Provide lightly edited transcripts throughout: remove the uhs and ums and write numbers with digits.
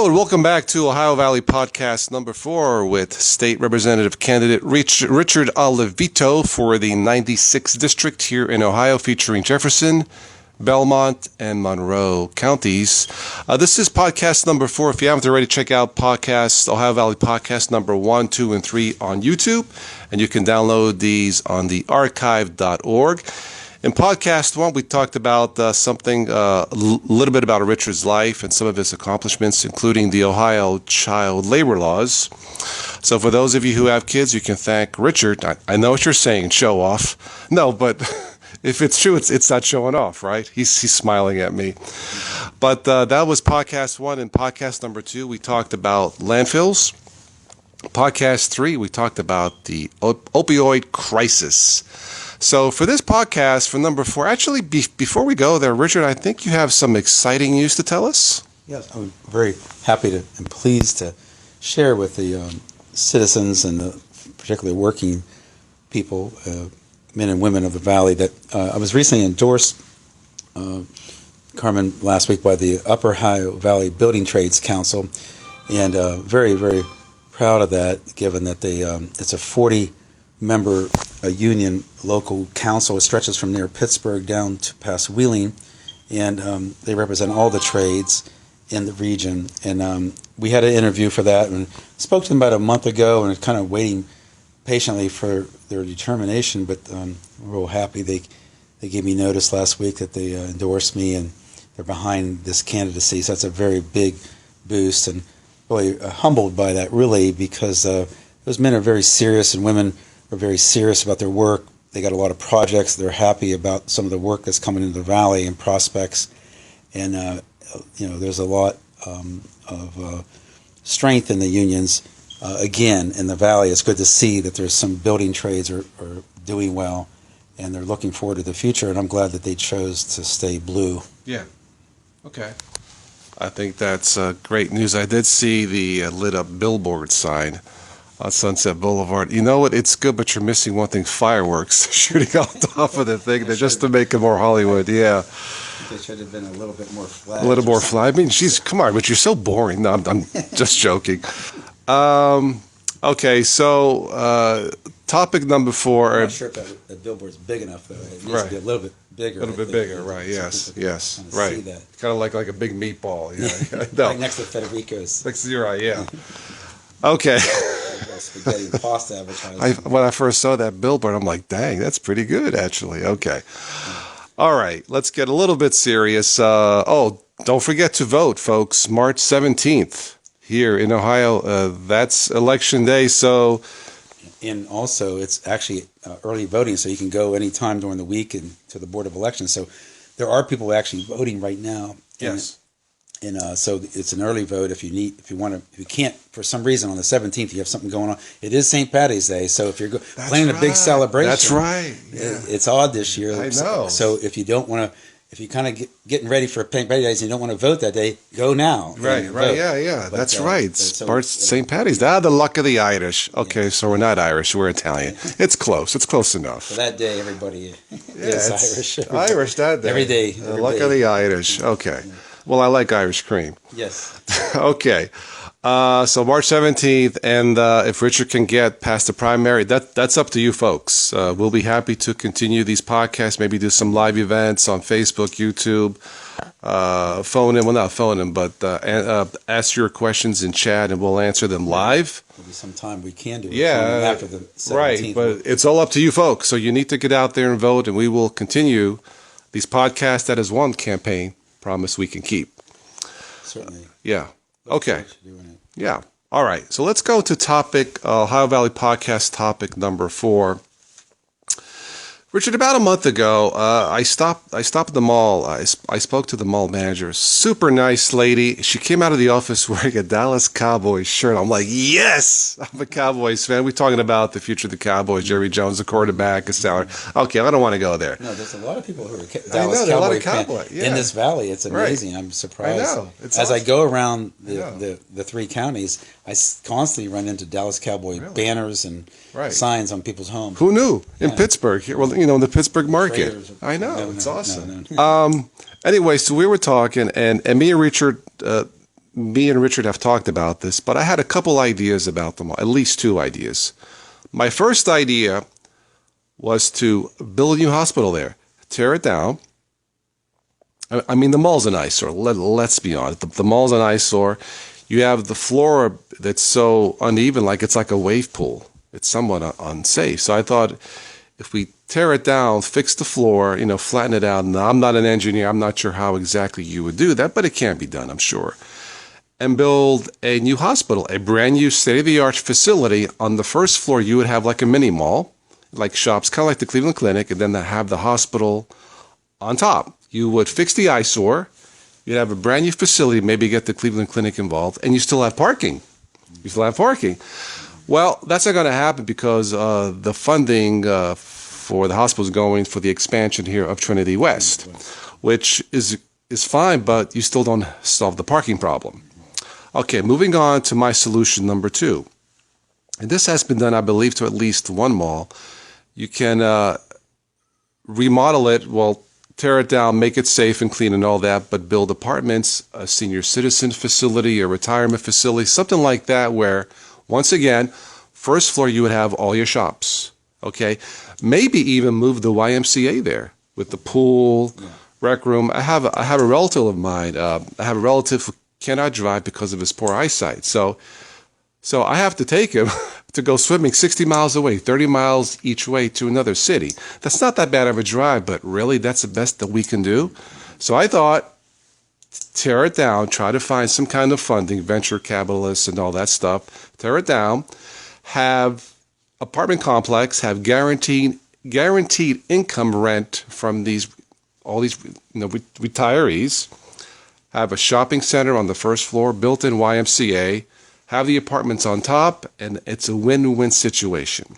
Hello and welcome back to Ohio Valley Podcast number 4 with State Representative candidate Richard Olivito for the 96th District here in Ohio, featuring Jefferson, Belmont, and Monroe counties. This is podcast number 4. If you haven't already, check out Ohio Valley Podcast number 1, 2, and 3 on YouTube, and you can download these on the archive.org. In podcast 1, we talked about something, a little bit about Richard's life and some of his accomplishments, including the Ohio child labor laws. So for those of you who have kids, you can thank Richard. I know what you're saying, show off. No, but if it's true, it's not showing off, right? He's smiling at me. But that was podcast 1. In podcast number 2, we talked about landfills. Podcast 3, we talked about the opioid crisis. So for this podcast, for number 4, actually, before we go there, Richard, I think you have some exciting news to tell us. Yes, I'm very happy and pleased to share with the citizens and particularly working people, men and women of the Valley, that I was recently endorsed, Carmen, last week by the Upper Ohio Valley Building Trades Council, and very, very proud of that, given that it's a 40-member union local council. It stretches from near Pittsburgh down to past Wheeling, and they represent all the trades in the region. And we had an interview for that and spoke to them about a month ago, and kind of waiting patiently for their determination. But we're real happy. They gave me notice last week that they endorsed me, and they're behind this candidacy. So that's a very big boost, and really humbled by that, really, because those men are very serious, and women are very serious about their work. They got a lot of projects. They're happy about some of the work that's coming into the Valley and prospects. And, there's a lot of strength in the unions. Again, in the Valley, it's good to see that there's some building trades are doing well, and they're looking forward to the future, and I'm glad that they chose to stay blue. Yeah. Okay. I think that's great news. I did see the lit up billboard sign on Sunset Boulevard. You know what? It's good, but you're missing one thing: fireworks shooting on top of the thing, just to make it more Hollywood. Yeah. They should have been a little bit more flat. A little more flat. I mean, geez, come on, but you're so boring. No, I'm just joking. Okay, so topic number 4. I'm not sure if that billboard's big enough, though. It needs to be a little bit bigger. A little bit bigger, right? Yes, yes, right. Kind of like a big meatball. Yeah, no. Right next to Federico's. You're right. Yeah. Okay. Spaghetti and pasta advertising. When I first saw that billboard, I'm like, dang, that's pretty good, actually. Okay. All right, let's get a little bit serious. Don't forget to vote, folks. March 17th here in Ohio. That's election day, so... And also, it's actually early voting, so you can go anytime during the week and to the Board of Elections. So there are people actually voting right now. Yes. And so it's an early vote if you can't, for some reason, on the 17th, you have something going on. It is St. Patty's Day, so if you're planning a big celebration. That's right. Yeah. It's odd this year. I know. So if you don't want to, if you kind of getting ready for St. Patty's Day and you don't want to vote that day, go now. Right, yeah. But, that's right. St. Patty's Day. The luck of the Irish. Okay, so we're not Irish, we're Italian. It's close. It's close enough. For that day, everybody is Irish. Irish that day. Every day. The luck of the Irish. Okay. Well, I like Irish cream. Yes. Okay. So March 17th, and if Richard can get past the primary, that's up to you folks. We'll be happy to continue these podcasts, maybe do some live events on Facebook, YouTube, phone in. Well, not phone in, but ask your questions in chat, and we'll answer them live. Maybe sometime we can do it after the 17th. Right, but it's all up to you folks. So you need to get out there and vote, and we will continue these podcasts. That is one campaign promise we can keep. Certainly. Yeah. Okay. Yeah. All right. So let's go to Ohio Valley Podcast topic number 4. Richard, about a month ago, I stopped at the mall. I spoke to the mall manager. Super nice lady. She came out of the office wearing a Dallas Cowboys shirt. I'm like, yes, I'm a Cowboys fan. We're talking about the future of the Cowboys. Jerry Jones, the quarterback, his salary. Okay, I don't want to go there. No, there's a lot of people who are Dallas Cowboy fans in this valley. It's amazing. Right. I'm surprised. I know. As awesome. I go around the 3 counties, I constantly run into Dallas Cowboy banners and signs on people's homes. Who knew? In Pittsburgh. Well, in the Pittsburgh market. I know. It's awesome. Anyway, so we were talking, and me and Richard me and Richard have talked about this, but I had a couple ideas about them, at least two ideas. My first idea was to build a new hospital there, tear it down. I mean, the mall's an eyesore. Let's be honest. The mall's an eyesore. You have the floor that's so uneven, like it's like a wave pool. It's somewhat unsafe. So I thought if we tear it down, fix the floor, flatten it out. And I'm not an engineer. I'm not sure how exactly you would do that, but it can be done, I'm sure. And build a new hospital, a brand new state-of-the-art facility. On the first floor, you would have like a mini mall, like shops, kind of like the Cleveland Clinic, and then have the hospital on top. You would fix the eyesore. You'd have a brand new facility, maybe get the Cleveland Clinic involved, and you still have parking. Well, that's not going to happen because the funding for the hospital is going for the expansion here of Trinity West, which is fine, but you still don't solve the parking problem. Okay, moving on to my solution number two. And this has been done, I believe, to at least one mall. You can remodel it, tear it down, make it safe and clean and all that, but build apartments, a senior citizen facility, a retirement facility, something like that where, once again, first floor you would have all your shops, okay? Maybe even move the YMCA there with the pool, rec room. I have a relative of mine. I have a relative who cannot drive because of his poor eyesight. So I have to take him to go swimming 60 miles away, 30 miles each way to another city. That's not that bad of a drive, but really that's the best that we can do. So I thought, tear it down, try to find some kind of funding, venture capitalists and all that stuff, tear it down, have apartment complex, have guaranteed income rent from all these retirees, have a shopping center on the first floor, built-in YMCA, have the apartments on top, and it's a win-win situation.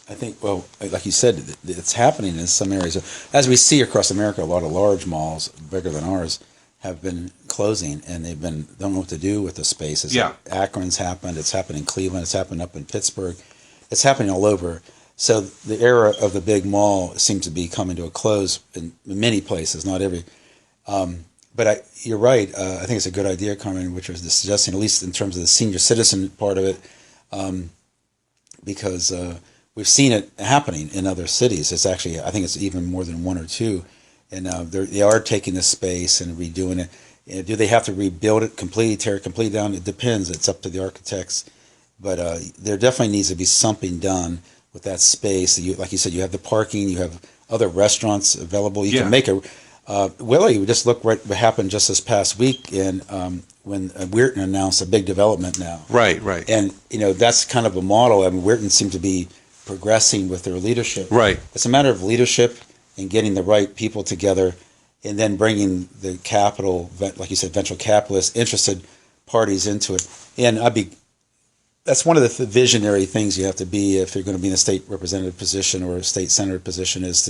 I think, like you said, it's happening in some areas. As we see across America, a lot of large malls, bigger than ours, have been closing, and don't know what to do with the spaces. Yeah. Akron's happened. It's happened in Cleveland. It's happened up in Pittsburgh. It's happening all over. So the era of the big mall seems to be coming to a close in many places, not every. But you're right. I think it's a good idea, Carmen, which was suggesting, at least in terms of the senior citizen part of it, because we've seen it happening in other cities. It's actually, I think it's even more than one or two, and they are taking this space and redoing it. And do they have to rebuild it completely, tear it completely down? It depends. It's up to the architects. But there definitely needs to be something done with that space. Like you said, you have the parking, you have other restaurants available. You can make a Willie, just look what happened just this past week when Weirton announced a big development now. Right. And, that's kind of a model. I mean, Weirton seemed to be progressing with their leadership. Right. It's a matter of leadership and getting the right people together and then bringing the capital, like you said, venture capitalists, interested parties into it. And that's one of the visionary things you have to be if you're going to be in a state representative position or a state senator position, is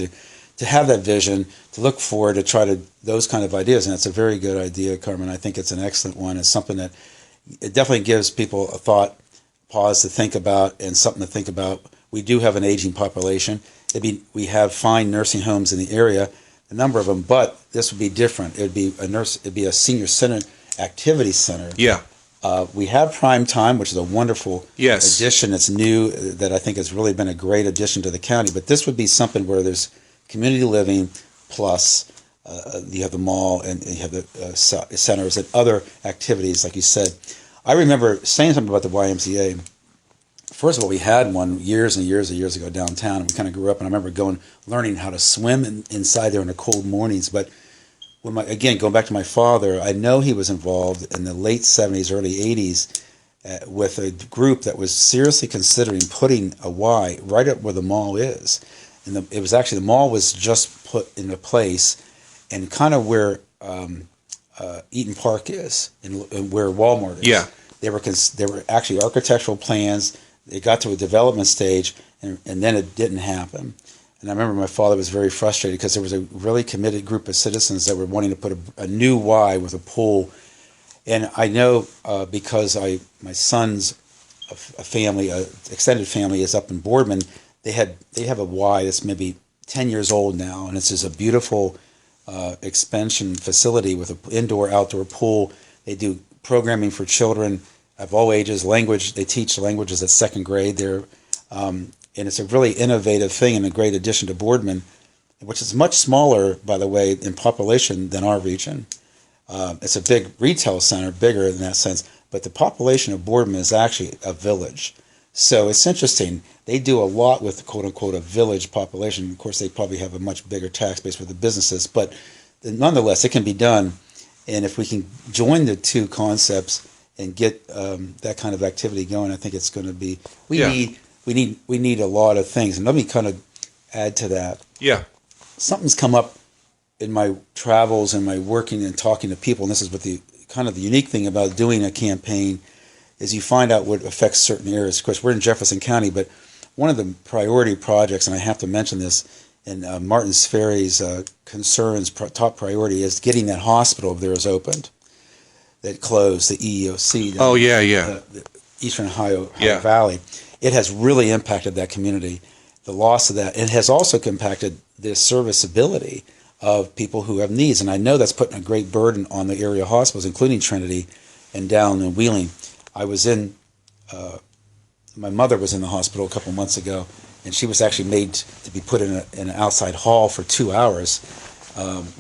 to have that vision, to look forward, to try to those kind of ideas. And it's a very good idea, Carmen. I think it's an excellent one. It's something that it definitely gives people a thought, pause to think about, and something to think about. We do have an aging population. We have fine nursing homes in the area, a number of them, but this would be different. It'd be a senior center activity center. Yeah. We have Prime Time, which is a wonderful Yes. addition. It's new, that I think has really been a great addition to the county. But this would be something where there's community living plus you have the mall and you have the centers and other activities, like you said. I remember saying something about the YMCA. First of all, we had one years and years and years ago downtown, and we kind of grew up. And I remember learning how to swim inside there in the cold mornings. But again, going back to my father, I know he was involved in the late 70s, early 80s with a group that was seriously considering putting a Y right up where the mall is. And it was actually, the mall was just put into place and kind of where Eaton Park is and where Walmart is. Yeah. There were actually architectural plans. It got to a development stage, and then it didn't happen. And I remember my father was very frustrated because there was a really committed group of citizens that were wanting to put a new Y with a pool. And I know because my son's family, extended family, is up in Boardman. They have a Y that's maybe 10 years old now, and it's just a beautiful expansion facility with an indoor-outdoor pool. They do programming for children of all ages. Language, they teach languages at second grade there. And it's a really innovative thing and a great addition to Boardman, which is much smaller, by the way, in population than our region. It's a big retail center, bigger in that sense, but the population of Boardman is actually a village. So it's interesting. They do a lot with, quote unquote, a village population. Of course, they probably have a much bigger tax base for the businesses, but nonetheless, it can be done. And if we can join the two concepts and get that kind of activity going, I think it's going to be. We need a lot of things, and let me kind of add to that. Yeah, something's come up in my travels and my working and talking to people, and this is what the kind of the unique thing about doing a campaign is you find out what affects certain areas. Of course, we're in Jefferson County, but one of the priority projects, and I have to mention this, and Martins Ferry's concerns, top priority is getting that hospital of theirs opened that closed, the EEOC. The Eastern Ohio Valley. It has really impacted that community, the loss of that. It has also impacted the serviceability of people who have needs. And I know that's putting a great burden on the area hospitals, including Trinity and down in Wheeling. I was in, my mother was in the hospital a couple months ago, and she was actually made to be put in an outside hall for 2 hours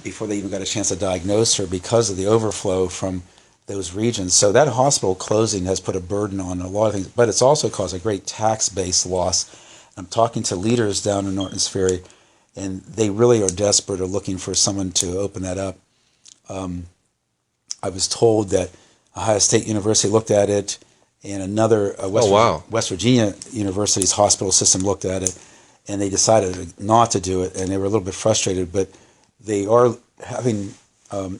before they even got a chance to diagnose her because of the overflow from those regions. So that hospital closing has put a burden on a lot of things, but it's also caused a great tax-based loss. I'm talking to leaders down in Martins Ferry, and they really are desperate or looking for someone to open that up. I was told that Ohio State University looked at it, and another West Virginia University's hospital system looked at it, and they decided not to do it, and they were a little bit frustrated, but they are having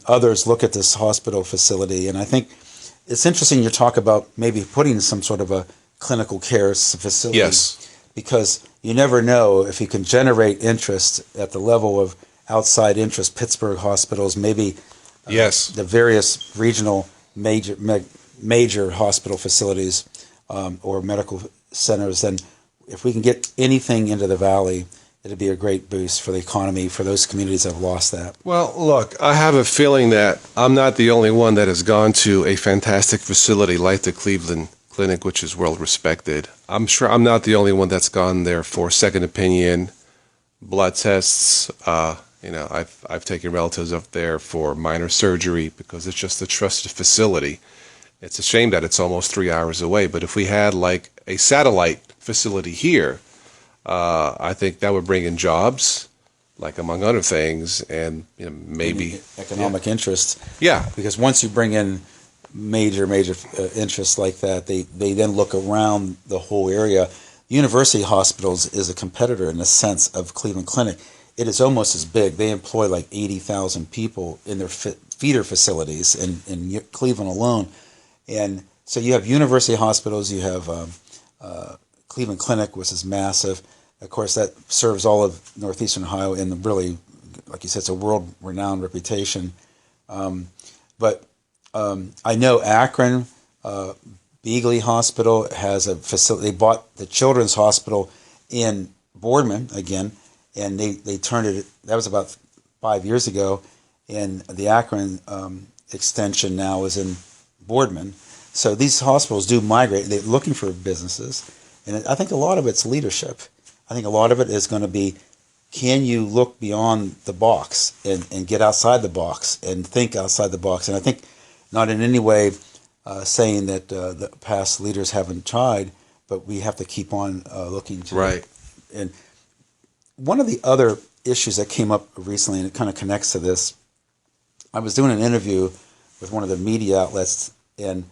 others look at this hospital facility. And I think it's interesting you talk about maybe putting some sort of a clinical care facility. Yes. Because you never know if you can generate interest at the level of outside interest, Pittsburgh hospitals, maybe the various regional major hospital facilities or medical centers. Then if we can get anything into the valley, it'd be a great boost for the economy for those communities that have lost that. Well, look, I have a feeling that I'm not the only one that has gone to a fantastic facility like the Cleveland Clinic, which is world respected. I'm sure I'm not the only one that's gone there for second opinion, blood tests. I've taken relatives up there for minor surgery because it's just a trusted facility. It's a shame that it's almost 3 hours away, but if we had like a satellite facility here, I think that would bring in jobs, like among other things, and maybe economic interest. Yeah, because once you bring in major interests like that, they then look around the whole area. University Hospitals is a competitor in the sense of Cleveland Clinic. It is almost as big. They employ like 80,000 people in their feeder facilities in Cleveland alone. And so you have university hospitals, you have Cleveland Clinic, which is massive. Of course, that serves all of northeastern Ohio in the really, like you said, it's a world-renowned reputation. But I know Akron, Beagley Hospital has a facility. They bought the Children's Hospital in Boardman again, and they turned it. That was about 5 years ago, and the Akron extension now is in Boardman. So these hospitals do migrate. They're looking for businesses, and I think a lot of it's leadership. I think a lot of it is going to be, can you look beyond the box and get outside the box and think outside the box? And I think not in any way saying that the past leaders haven't tried, but we have to keep on looking to right. And one of the other issues that came up recently, and it kind of connects to this, I was doing an interview with one of the media outlets, and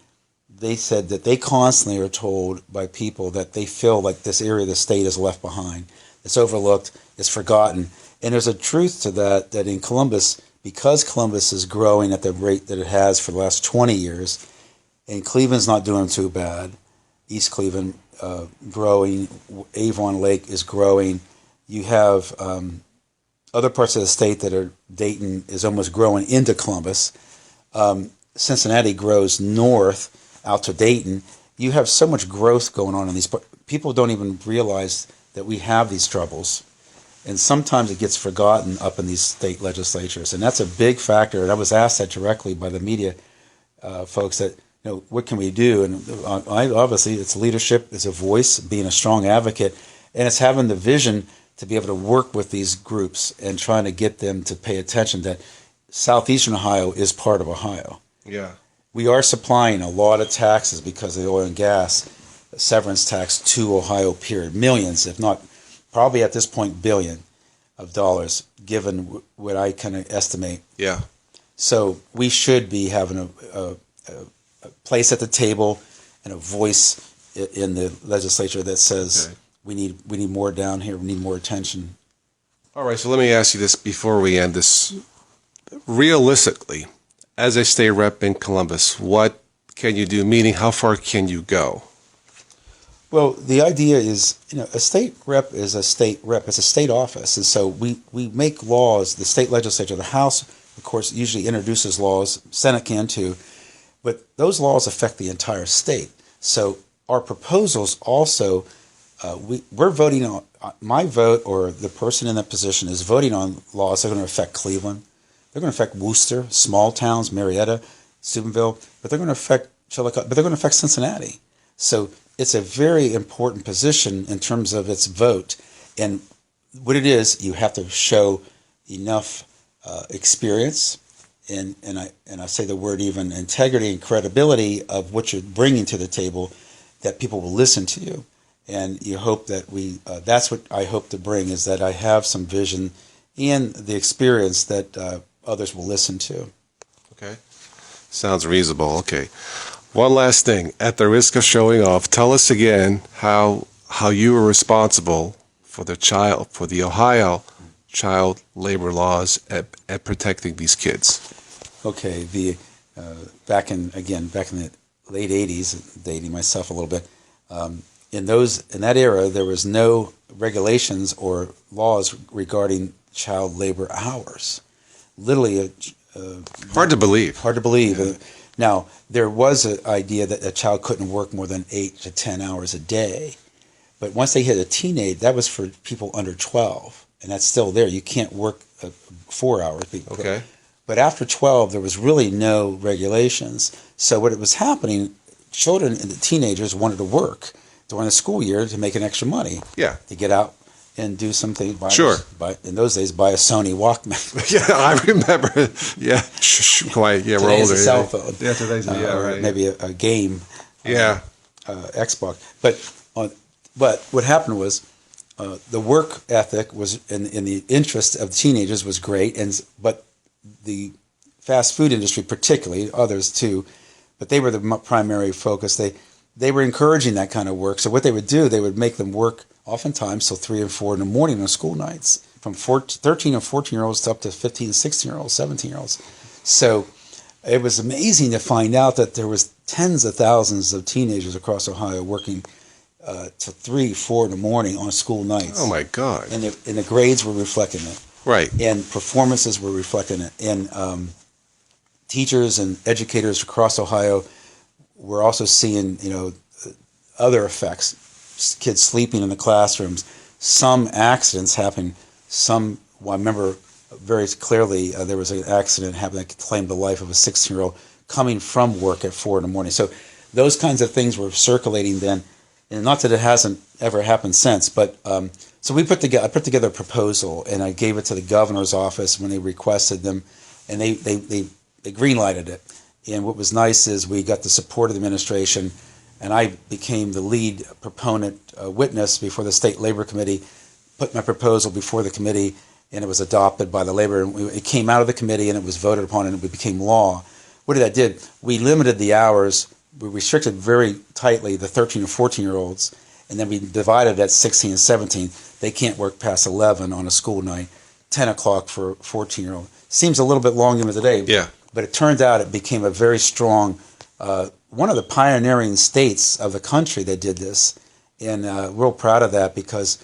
they said that they constantly are told by people that they feel like this area of the state is left behind. It's overlooked, it's forgotten. And there's a truth to that in Columbus, because Columbus is growing at the rate that it has for the last 20 years, and Cleveland's not doing too bad, East Cleveland growing, Avon Lake is growing, you have other parts of the state that are, Dayton is almost growing into Columbus, Cincinnati grows north out to Dayton. You have so much growth going on in these. People don't even realize that we have these troubles, and sometimes it gets forgotten up in these state legislatures, and that's a big factor. And I was asked that directly by the media. folks that, what can we do? And obviously it's leadership, it's a voice, being a strong advocate, and it's having the vision to be able to work with these groups and trying to get them to pay attention that southeastern Ohio is part of Ohio. Yeah. We are supplying a lot of taxes because of the oil and gas severance tax to Ohio, period. Millions, if not probably at this point, billion of dollars, given what I kind of estimate. Yeah. So we should be having a place at the table and a voice in the legislature that says we need more down here, we need more attention. All right, so let me ask you this before we end this. Realistically, as a state rep in Columbus, what can you do? Meaning, how far can you go? Well, the idea is, a state rep is a state rep. It's a state office. And so we make laws. The state legislature, the House, of course, usually introduces laws. Senate can too. But those laws affect the entire state. So our proposals also, we're voting on, my vote or the person in that position is voting on laws that are going to affect Cleveland. They're going to affect Worcester, small towns, Marietta, Steubenville. But they're going to affect Chillicothe, but they're going to affect Cincinnati. So it's a very important position in terms of its vote. And what it is, you have to show enough experience, and I say the word even integrity and credibility of what you're bringing to the table, that people will listen to you. And you hope that that's what I hope to bring, is that I have some vision and the experience that others will listen to. Okay. Sounds reasonable. Okay. One last thing, at the risk of showing off, tell us again how you were responsible for the Ohio child labor laws at protecting these kids. Okay, back in the late '80s, dating myself a little bit, in that era there was no regulations or laws regarding child labor hours. Literally, hard to believe. Hard to believe. Yeah. Now, there was an idea that a child couldn't work more than 8 to 10 hours a day. But once they hit a teenage, that was for people under 12. And that's still there. You can't work 4 hours. Okay. But after 12, there was really no regulations. So what was happening, children and the teenagers wanted to work during the school year to make an extra money. Yeah. To get out and do something. In those days, buy a Sony Walkman. Yeah, I remember. Yeah, yeah, we're older. A cell phone. Yeah, today's right. Maybe a game. Yeah, Xbox. But what happened was the work ethic was in the interest of the teenagers was great, but the fast food industry, particularly others too, but they were the primary focus. They were encouraging that kind of work. So what they would do, they would make them work oftentimes till 3 and 4 in the morning on school nights, from 13 and 14-year-olds to up to 15, 16-year-olds, 17-year-olds. So it was amazing to find out that there was tens of thousands of teenagers across Ohio working till 3, 4 in the morning on school nights. Oh my God! And the grades were reflecting it. Right. And performances were reflecting it. And teachers and educators across Ohio were also seeing, other effects. Kids sleeping in the classrooms, some accidents happening. I remember very clearly there was an accident happening that claimed the life of a 16-year-old coming from work at 4 in the morning. So those kinds of things were circulating then, and not that it hasn't ever happened since. But so I put together a proposal, and I gave it to the governor's office when they requested them, and they green-lighted it. And what was nice is we got the support of the administration, and I became the lead proponent witness before the State Labor Committee, put my proposal before the committee, and it was adopted by the Labor. It came out of the committee, and it was voted upon, and it became law. What did that did? We limited the hours. We restricted very tightly the 13 and 14-year-olds, and then we divided at 16 and 17. They can't work past 11 on a school night, 10 o'clock for 14-year-old. Seems a little bit long even today. Yeah. But it turned out it became a very strong one of the pioneering states of the country that did this, and real proud of that because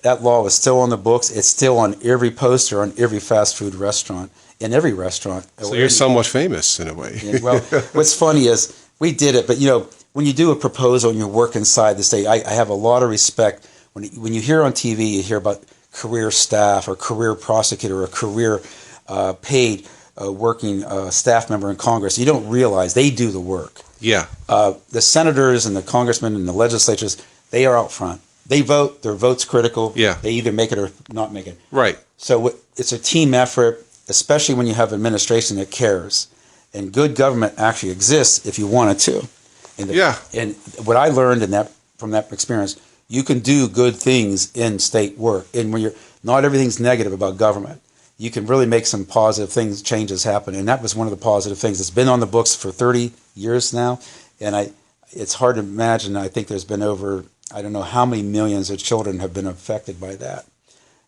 that law is still on the books. It's still on every poster on every fast food restaurant, in every restaurant. So you're somewhat famous in a way. Well, what's funny is we did it, but when you do a proposal and you work inside the state, I have a lot of respect. When you hear on TV, you hear about career staff or career prosecutor or career paid working staff member in Congress, you don't realize they do the work. Yeah. The senators and the congressmen and the legislatures, they are out front. They vote. Their vote's critical. Yeah. They either make it or not make it. Right. So it's a team effort, especially when you have administration that cares. And good government actually exists if you want it to. And what I learned from that experience, you can do good things in state work. And when not everything's negative about government. You can really make some positive things, changes happen. And that was one of the positive things. It's been on the books for 30 years now. And it's hard to imagine. I think there's been over, I don't know how many millions of children have been affected by that.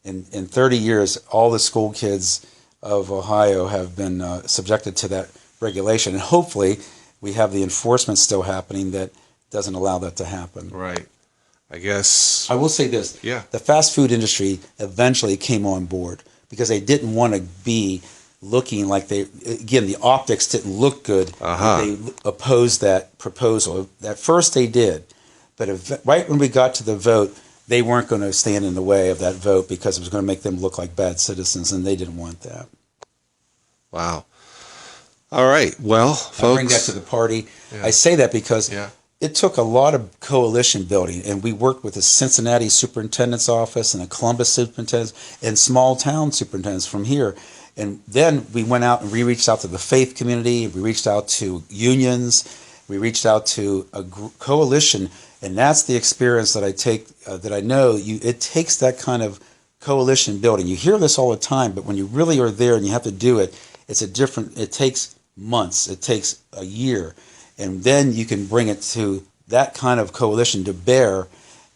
In 30 years, all the school kids of Ohio have been subjected to that regulation. And hopefully we have the enforcement still happening that doesn't allow that to happen. Right. I guess. I will say this. Yeah. The fast food industry eventually came on board because they didn't want to be looking like the optics didn't look good. They opposed that proposal. At first they did. But right when we got to the vote, they weren't going to stand in the way of that vote because it was going to make them look like bad citizens, and they didn't want that. Wow. All right. Well, folks. I bring that to the party. Yeah. I say that because it took a lot of coalition building, and we worked with the Cincinnati Superintendent's Office and the Columbus Superintendents and small town superintendents from here. And then we went out and we reached out to the faith community. We reached out to unions. We reached out to a coalition. And that's the experience that I take, that I know it takes that kind of coalition building. You hear this all the time, but when you really are there and you have to do it, it takes months, it takes a year. And then you can bring it to that kind of coalition to bear,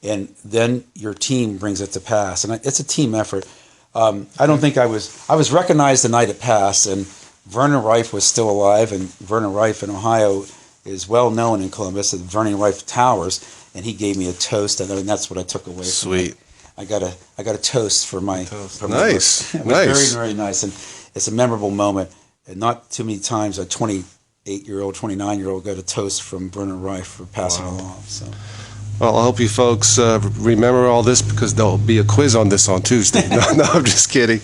and then your team brings it to pass. And it's a team effort. I don't think I was recognized the night it passed, and Vernon Rife was still alive, and Vernon Rife in Ohio is well known in Columbus at Vernon Rife Towers, and he gave me a toast, and that's what I took away. Sweet. I got a toast for my toast. For Nice. My Nice. Very, very nice, and it's a memorable moment. And not too many times a 28-year-old, 29-year-old got a toast from Vernon Rife for passing along. So. Well, I hope you folks remember all this because there'll be a quiz on this on Tuesday. No, I'm just kidding.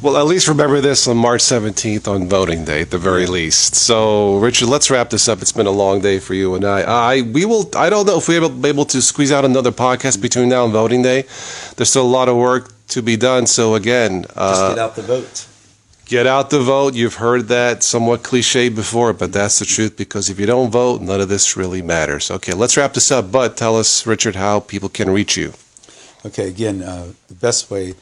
Well, at least remember this on March 17th on voting day, at the very least. So, Richard, let's wrap this up. It's been a long day for you and I. I don't know if we'll be able to squeeze out another podcast between now and voting day. There's still a lot of work to be done. So, again, just get out the vote. Get out the vote. You've heard that somewhat cliche before, but that's the truth because if you don't vote, none of this really matters. Okay, let's wrap this up. But tell us, Richard, how people can reach you. Okay, again, the best way,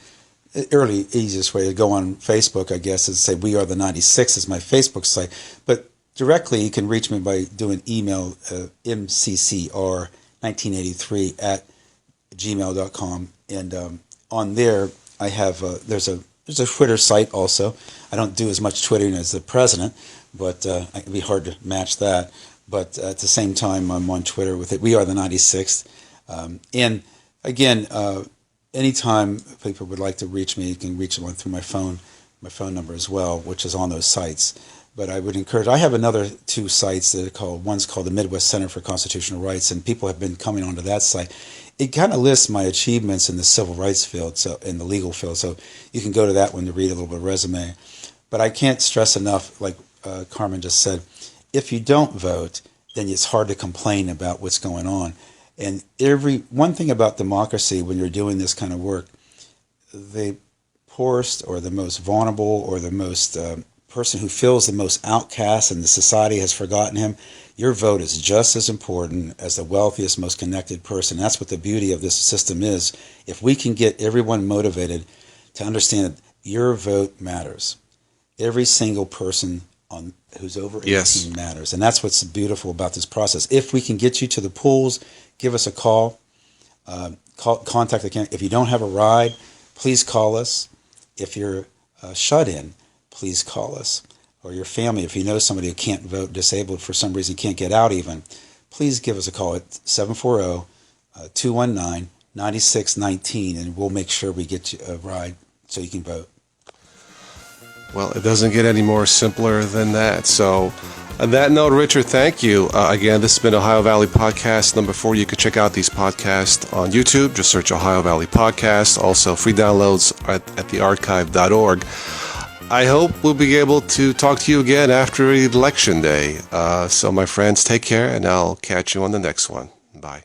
easiest way to go on Facebook, I guess, is say We Are the 96 is my Facebook site. But directly, you can reach me by doing email mccr1983@gmail.com. And on there, I have there's a Twitter site also. I don't do as much Twittering as the president, but it'd be hard to match that. But at the same time, I'm on Twitter with it. We Are the 96th. And again, anytime people would like to reach me, you can reach them through my phone number as well, which is on those sites. But I would encourage, I have another two sites that are called, one's called the Midwest Center for Constitutional Rights, and people have been coming onto that site. It kind of lists my achievements in the civil rights field, so in the legal field, so you can go to that one to read a little bit of resume. But I can't stress enough, like Carmen just said, if you don't vote, then it's hard to complain about what's going on. And one thing about democracy when you're doing this kind of work, the poorest or the most vulnerable or the most person who feels the most outcast and the society has forgotten him, your vote is just as important as the wealthiest, most connected person. That's what the beauty of this system is. If we can get everyone motivated to understand that your vote matters, every single person who's over 18 matters. And that's what's beautiful about this process. If we can get you to the polls, give us a call. Contact the candidate. If you don't have a ride, please call us. If you're shut in, please call us. Or your family, if you know somebody who can't vote, disabled for some reason, can't get out even, please give us a call at 740-219-9619, and we'll make sure we get you a ride so you can vote. Well, it doesn't get any more simpler than that. So, on that note, Richard, thank you. Again, this has been Ohio Valley Podcast number 4. You can check out these podcasts on YouTube. Just search Ohio Valley Podcast. Also, free downloads at thearchive.org. I hope we'll be able to talk to you again after Election Day. So, my friends, take care, and I'll catch you on the next one. Bye.